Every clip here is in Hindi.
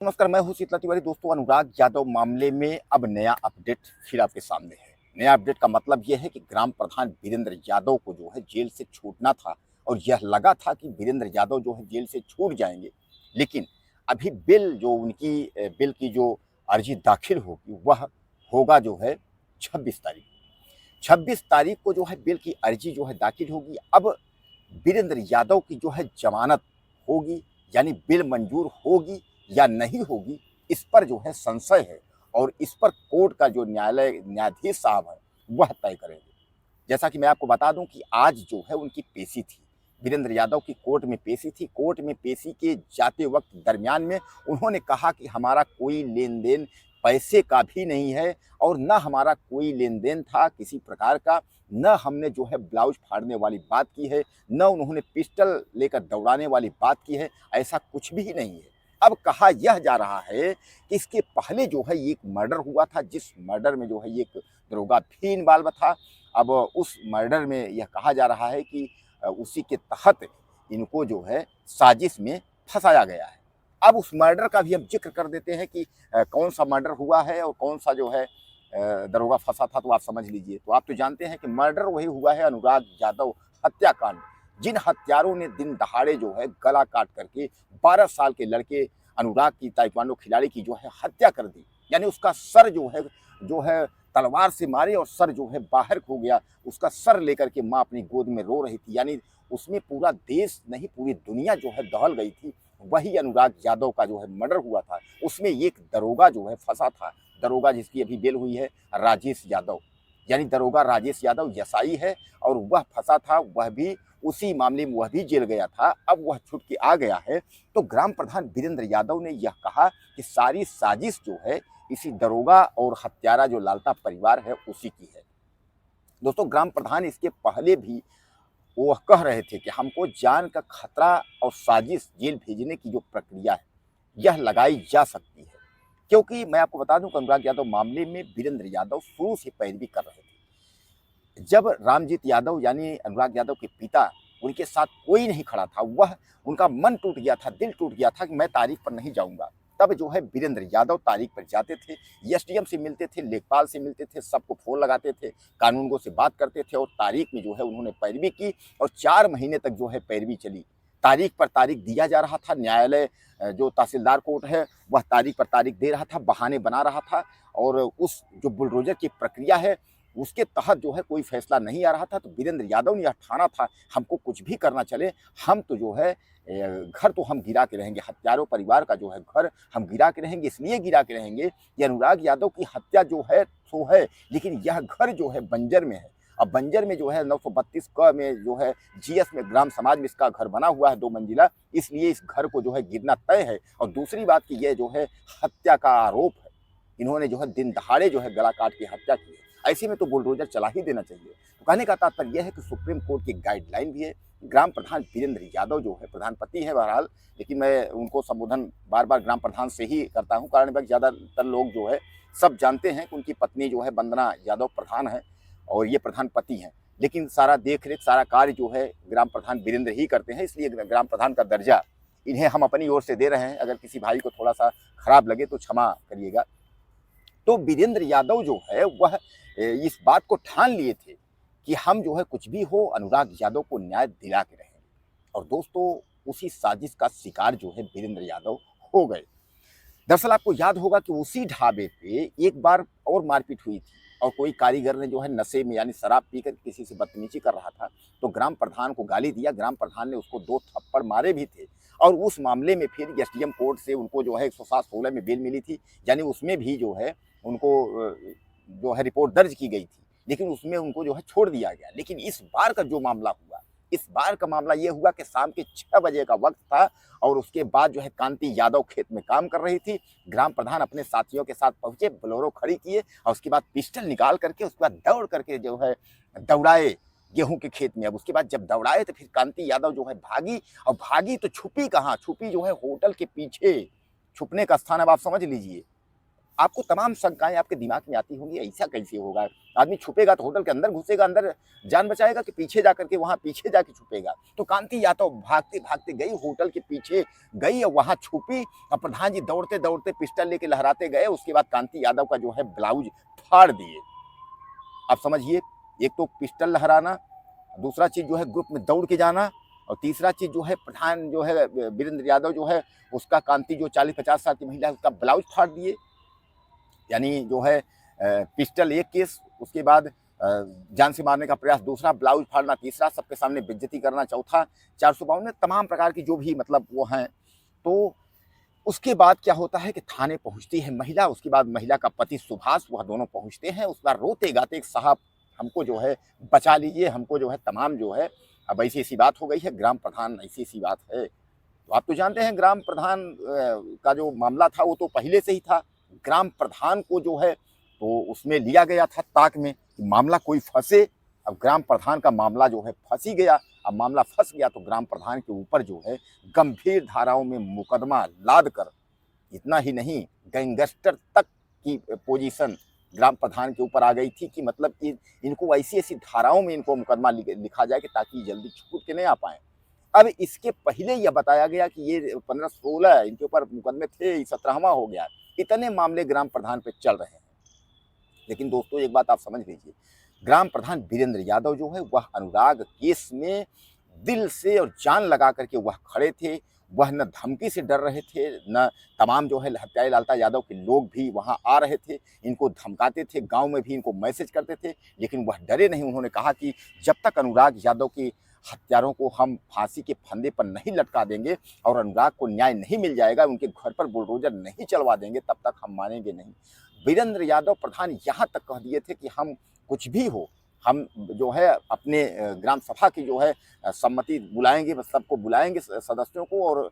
नमस्कार, मैं हूं शीतला तिवारी। दोस्तों, अनुराग यादव मामले में अब नया अपडेट फिर आपके सामने है। नया अपडेट का मतलब यह है कि ग्राम प्रधान वीरेंद्र यादव को जो है जेल से छूटना था और यह लगा था कि वीरेंद्र यादव जो है जेल से छूट जाएंगे। लेकिन अभी बिल जो उनकी बिल की जो अर्जी दाखिल होगी वह होगा जो है 26 तारीख। 26 तारीख को जो है बिल की अर्जी जो है दाखिल होगी। अब वीरेंद्र यादव की जो है जमानत होगी, यानी बिल मंजूर होगी या नहीं होगी, इस पर जो है संशय है और इस पर कोर्ट का जो न्यायाधीश साहब है वह तय करेंगे। जैसा कि मैं आपको बता दूं कि आज जो है उनकी पेशी थी, वीरेंद्र यादव की कोर्ट में पेशी थी। कोर्ट में पेशी के जाते वक्त दरमियान में उन्होंने कहा कि हमारा कोई लेन देन पैसे का भी नहीं है और न हमारा कोई लेन देन था किसी प्रकार का, न हमने जो है ब्लाउज फाड़ने वाली बात की है, न उन्होंने पिस्टल लेकर दौड़ाने वाली बात की है। ऐसा कुछ भी नहीं है। अब कहा यह जा रहा है कि इसके पहले जो है एक मर्डर हुआ था, जिस मर्डर में जो है एक दरोगा भी इन्वॉल्व था। अब उस मर्डर में यह कहा जा रहा है कि उसी के तहत इनको जो है साजिश में फंसाया गया है। अब उस मर्डर का भी हम जिक्र कर देते हैं कि कौन सा मर्डर हुआ है और कौन सा जो है दरोगा फंसा था, तो आप समझ लीजिए। तो आप तो जानते हैं कि मर्डर वही हुआ है, अनुराग यादव हत्याकांड। जिन हत्यारों ने दिन दहाड़े जो है गला काट करके 12 साल के लड़के अनुराग की ताइक्वांडो खिलाड़ी की जो है हत्या कर दी, यानी उसका सर जो है तलवार से मारे और सर जो है बाहर खो गया। उसका सर लेकर के माँ अपनी गोद में रो रही थी, यानी उसमें पूरा देश नहीं पूरी दुनिया जो है दहल गई थी। वही अनुराग यादव का जो है मर्डर हुआ था, उसमें एक दरोगा जो है फंसा था। दरोगा जिसकी अभी बेल हुई है, राजेश यादव, यानी दरोगा राजेश यादव यसाई है और वह फंसा था। वह भी उसी मामले में वह भी जेल गया था, अब वह छूट के आ गया है। तो ग्राम प्रधान वीरेंद्र यादव ने यह कहा कि सारी साजिश जो है इसी दरोगा और हत्यारा जो लालता परिवार है उसी की है। दोस्तों, ग्राम प्रधान इसके पहले भी वो कह रहे थे कि हमको जान का खतरा और साजिश जेल भेजने की जो प्रक्रिया है यह लगाई जा सकती है, क्योंकि मैं आपको बता दूं कि अनुराग यादव मामले में वीरेंद्र यादव शुरू से पैरवी कर रहे थे। जब रामजीत यादव यानी अनुराग यादव के पिता, उनके साथ कोई नहीं खड़ा था, वह उनका मन टूट गया था, दिल टूट गया था कि मैं तारीख पर नहीं जाऊंगा। तब जो है वीरेंद्र यादव तारीख पर जाते थे, एसडीएम से मिलते थे, लेखपाल से मिलते थे, सबको फोन लगाते थे, कानूनगो से बात करते थे और तारीख में जो है उन्होंने पैरवी की और 4 महीने तक जो है पैरवी चली। तारीख पर तारीख दिया जा रहा था। न्यायालय जो तहसीलदार कोर्ट है वह तारीख पर तारीख दे रहा था, बहाने बना रहा था और उस जो बुलडोजर की प्रक्रिया है उसके तहत जो है कोई फैसला नहीं आ रहा था। तो वीरेंद्र यादव ने यह ठाना था, हमको कुछ भी करना चले, हम तो जो है घर तो हम गिरा के रहेंगे, हत्यारों परिवार का जो है घर हम गिरा के रहेंगे। इसलिए गिरा के रहेंगे कि अनुराग यादव की हत्या जो है सो है, लेकिन यह घर जो है बंजर में है। अब बंजर में जो है 932 क में जो है जीएस में ग्राम समाज में इसका घर बना हुआ है 2 मंजिला, इसलिए इस घर को जो है गिरना तय है। और दूसरी बात की यह जो है हत्या का आरोप है, इन्होंने जो है दिन दहाड़े जो है गला काट के हत्या की है। ऐसे में तो बुलडोजर चला ही देना चाहिए। तो कहने का तात्पर्य यह है कि सुप्रीम कोर्ट की गाइडलाइन भी है। ग्राम प्रधान वीरेंद्र यादव जो है प्रधानपति है बहरहाल, लेकिन मैं उनको संबोधन बार बार ग्राम प्रधान से ही करता हूँ, कारण ज़्यादातर लोग जो है सब जानते हैं कि उनकी पत्नी जो है वंदना यादव प्रधान है और ये प्रधानपति हैं। लेकिन सारा देख रेख सारा कार्य जो है ग्राम प्रधान वीरेंद्र ही करते हैं, इसलिए ग्राम प्रधान का दर्जा इन्हें हम अपनी ओर से दे रहे हैं। अगर किसी भाई को थोड़ा सा खराब लगे तो क्षमा करिएगा। तो वीरेंद्र यादव जो है वह इस बात को ठान लिए थे कि हम जो है कुछ भी हो अनुराग यादव को न्याय दिला के रहेंगे। और दोस्तों, उसी साजिश का शिकार जो है वीरेंद्र यादव हो गए। दरअसल आपको याद होगा कि उसी ढाबे पे एक बार और मारपीट हुई थी और कोई कारीगर ने जो है नशे में यानी शराब पीकर किसी से बदतमीजी कर रहा था, तो ग्राम प्रधान को गाली दिया। ग्राम प्रधान ने उसको 2 थप्पड़ मारे भी थे और उस मामले में फिर एसडीएम कोर्ट से उनको जो है 107-16 में बेल मिली थी, यानी उसमें भी जो है उनको जो है रिपोर्ट दर्ज की गई थी, लेकिन उसमें उनको जो है छोड़ दिया गया। लेकिन इस बार का जो मामला हुआ, इस बार का मामला ये हुआ कि शाम के 6 बजे का वक्त था और उसके बाद जो है कांति यादव खेत में काम कर रही थी। ग्राम प्रधान अपने साथियों के साथ पहुंचे, बोलेरो खड़ी किए और उसके बाद पिस्टल निकाल करके उसके बाद दौड़ करके जो है दौड़ाए गेहूं के खेत में। अब उसके बाद जब दौड़ाए तो फिर कांति यादव जो है भागी, और भागी तो छुपी कहाँ, छुपी जो है होटल के पीछे। छुपने का स्थान अब आप समझ लीजिए। आपको तमाम शंकाएं आपके दिमाग में आती होंगी, ऐसा कैसे होगा? आदमी छुपेगा तो होटल के अंदर घुसेगा, अंदर जान बचाएगा कि पीछे जाकर के वहां पीछे जाके छुपेगा? तो कांति यादव भागते भागते गई होटल के पीछे गई और वहां छुपी और प्रधान जी दौड़ते दौड़ते पिस्टल लेके लहराते गए। उसके बाद कांति यादव का जो है ब्लाउज फाड़ दिए। आप समझिए, एक तो पिस्टल लहराना, दूसरा चीज जो है ग्रुप में दौड़ के जाना, और तीसरा चीज जो है प्रधान जो है वीरेंद्र यादव जो है उसका कांति जो 40-50 साल की महिला है उसका ब्लाउज फाड़ दिए। यानी जो है पिस्टल एक केस, उसके बाद जान से मारने का प्रयास दूसरा, ब्लाउज फाड़ना तीसरा, सबके सामने बेइज्जती करना चौथा, 452 में तमाम प्रकार की जो भी मतलब वो हैं। तो उसके बाद क्या होता है कि थाने पहुंचती है महिला। उसके बाद महिला का पति सुभाष, वह दोनों पहुंचते हैं। उसके बाद रोते गाते साहब हमको जो है बचा लीजिए, हमको जो है तमाम जो है अब ऐसी ऐसी बात हो गई है, ग्राम प्रधान ऐसी ऐसी बात है। तो आप तो जानते हैं ग्राम प्रधान का जो मामला था वो तो पहले से ही था। ग्राम प्रधान को जो है तो उसमें लिया गया था ताक में कि मामला कोई फंसे। अब ग्राम प्रधान का मामला जो है फंस ही गया। अब मामला फंस गया तो ग्राम प्रधान के ऊपर जो है गंभीर धाराओं में मुकदमा लाद कर, इतना ही नहीं गैंगस्टर तक की पोजीशन ग्राम प्रधान के ऊपर आ गई थी कि मतलब कि इनको ऐसी ऐसी धाराओं में इनको मुकदमा लिखा जाए कि ताकि जल्दी छूट के नहीं आ पाए। अब इसके पहले यह बताया गया कि ये 15-16 इनके ऊपर मुकदमे थे, 17वां हो गया। इतने मामले ग्राम प्रधान पे चल रहे हैं। लेकिन दोस्तों एक बात आप समझ लीजिए, ग्राम प्रधान वीरेंद्र यादव जो है वह अनुराग केस में दिल से और जान लगा करके वह खड़े थे। वह न धमकी से डर रहे थे, न तमाम जो है हत्यारे लालता यादव के लोग भी वहां आ रहे थे, इनको धमकाते थे, गांव में भी इनको मैसेज करते थे, लेकिन वह डरे नहीं। उन्होंने कहा कि जब तक अनुराग यादव की हत्यारों को हम फांसी के फंदे पर नहीं लटका देंगे और अनुराग को न्याय नहीं मिल जाएगा, उनके घर पर बुलडोजर नहीं चलवा देंगे, तब तक हम मानेंगे नहीं। वीरेंद्र यादव प्रधान यहाँ तक कह दिए थे कि हम कुछ भी हो, हम जो है अपने ग्राम सभा की जो है सम्मति बुलाएंगे, सबको बुलाएंगे सदस्यों को, और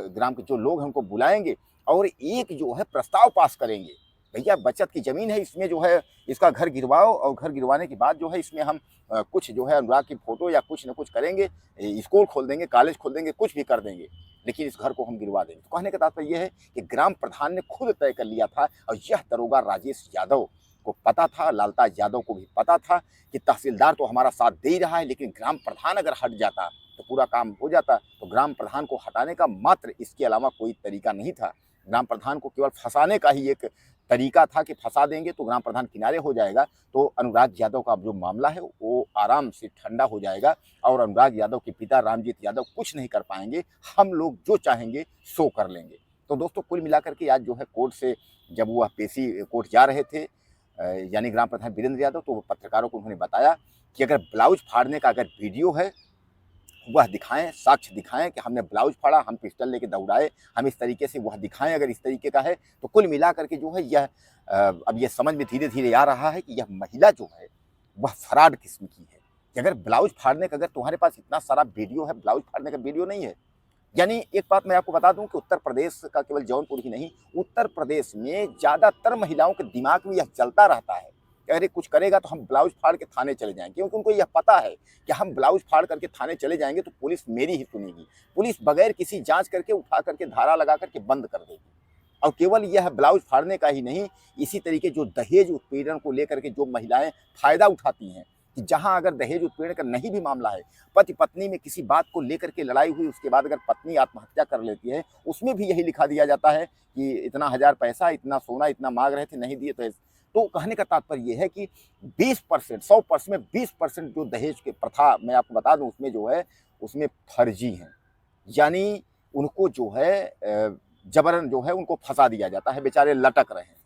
ग्राम के जो लोग हैं उनको बुलाएंगे और एक जो है प्रस्ताव पास करेंगे। भैया बचत की जमीन है, इसमें जो है इसका घर गिरवाओ और घर गिरवाने के बाद जो है इसमें हम कुछ जो है अनुराग की फोटो या कुछ न कुछ करेंगे, स्कूल खोल देंगे, कॉलेज खोल देंगे, कुछ भी कर देंगे, लेकिन इस घर को हम गिरवा देंगे। तो कहने का तात्पर्य यह है कि ग्राम प्रधान ने खुद तय कर लिया था, और यह दरोगा राजेश यादव को पता था, लालता यादव को भी पता था कि तहसीलदार तो हमारा साथ दे ही रहा है, लेकिन ग्राम प्रधान अगर हट जाता तो पूरा काम हो जाता। तो ग्राम प्रधान को हटाने का मात्र इसके अलावा कोई तरीका नहीं था। ग्राम प्रधान को केवल फंसाने का ही एक तरीका था कि फंसा देंगे तो ग्राम प्रधान किनारे हो जाएगा, तो अनुराग यादव का जो मामला है वो आराम से ठंडा हो जाएगा और अनुराग यादव के पिता रामजीत यादव कुछ नहीं कर पाएंगे, हम लोग जो चाहेंगे सो कर लेंगे। तो दोस्तों कुल मिलाकर के आज जो है कोर्ट से जब वह पेशी कोर्ट जा रहे थे यानी ग्राम प्रधान वीरेंद्र यादव, तो पत्रकारों को उन्होंने बताया कि अगर ब्लाउज फाड़ने का अगर वीडियो है वह दिखाएं, साक्ष्य दिखाएं कि हमने ब्लाउज फाड़ा, हम पिस्टल लेके दौड़ाए, हम इस तरीके से वह दिखाएं। अगर इस तरीके का है तो कुल मिला करके जो है यह अब यह समझ में धीरे धीरे आ रहा है कि यह महिला जो है वह फराड किस्म की है कि अगर ब्लाउज फाड़ने का, अगर तुम्हारे पास इतना सारा वीडियो है, ब्लाउज फाड़ने का वीडियो नहीं है। यानी एक बात मैं आपको बता दूं कि उत्तर प्रदेश का केवल जौनपुर ही नहीं, उत्तर प्रदेश में ज़्यादातर महिलाओं के दिमाग में यह चलता रहता है कि अरे कुछ करेगा तो हम ब्लाउज फाड़ के थाने चले जाएंगे, क्योंकि उनको यह पता है कि हम ब्लाउज फाड़ करके थाने चले जाएंगे तो पुलिस मेरी ही सुनेगी, पुलिस बगैर किसी जांच करके उठा करके धारा लगा करके बंद कर देगी। और केवल यह ब्लाउज फाड़ने का ही नहीं, इसी तरीके जो दहेज उत्पीड़न को लेकर के जो महिलाएं फायदा उठाती हैं कि जहां अगर दहेज उत्पीड़न का नहीं भी मामला है, पति पत्नी में किसी बात को लेकर के लड़ाई हुई, उसके बाद अगर पत्नी आत्महत्या कर लेती है, उसमें भी यही लिखा दिया जाता है कि इतना 1000 पैसा, इतना सोना, इतना मांग रहे थे, नहीं दिए तो कहने का तात्पर्य यह है कि 20%, 100% में 20% जो दहेज के प्रथा मैं आपको बता दूं उसमें जो है उसमें फर्जी हैं, यानी उनको जो है जबरन जो है उनको फंसा दिया जाता है, बेचारे लटक रहे हैं।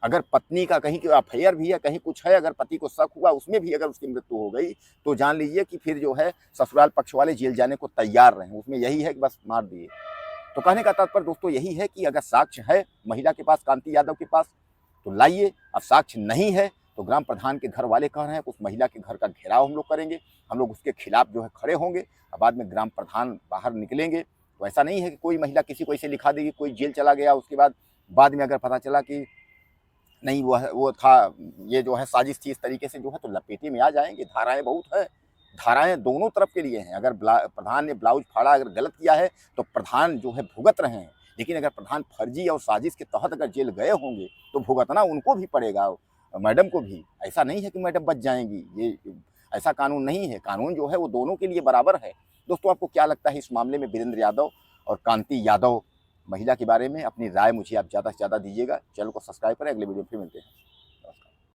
अगर पत्नी का कहीं अफेयर भी है, कहीं कुछ है, अगर पति को शक हुआ उसमें भी अगर उसकी मृत्यु हो गई तो जान लीजिए कि फिर जो है ससुराल पक्ष वाले जेल जाने को तैयार रहे, उसमें यही है कि बस मार दिए। तो कहने का तात्पर्य दोस्तों यही है कि अगर साक्ष्य है महिला के पास, कांति यादव के पास, तो लाइए। अब साक्ष्य नहीं है तो ग्राम प्रधान के घर वाले कह रहे हैं कि उस महिला के घर का घेराव हम लोग करेंगे, हम लोग उसके खिलाफ जो है खड़े होंगे, और बाद में ग्राम प्रधान बाहर निकलेंगे। तो ऐसा नहीं है कि कोई महिला किसी को ऐसे लिखा देगी, कोई जेल चला गया, उसके बाद में अगर पता चला कि नहीं वो था, ये जो है साजिश थी, इस तरीके से जो है तो लपेटे में आ जाएंगे। धाराएं बहुत है, धाराएं दोनों तरफ के लिए हैं। अगर प्रधान ने ब्लाउज फाड़ा, अगर गलत किया है तो प्रधान जो है भुगत रहे हैं, लेकिन अगर प्रधान फर्जी और साजिश के तहत अगर जेल गए होंगे तो भुगतना उनको भी पड़ेगा, मैडम को भी। ऐसा नहीं है कि मैडम बच जाएंगी, ये ऐसा कानून नहीं है। कानून जो है वो दोनों के लिए बराबर है। दोस्तों, आपको क्या लगता है इस मामले में वीरेंद्र यादव और कांति यादव महिला के बारे में? अपनी राय मुझे आप ज़्यादा से ज़्यादा दीजिएगा। चैनल को सब्सक्राइब करें, अगले वीडियो में फिर मिलते हैं।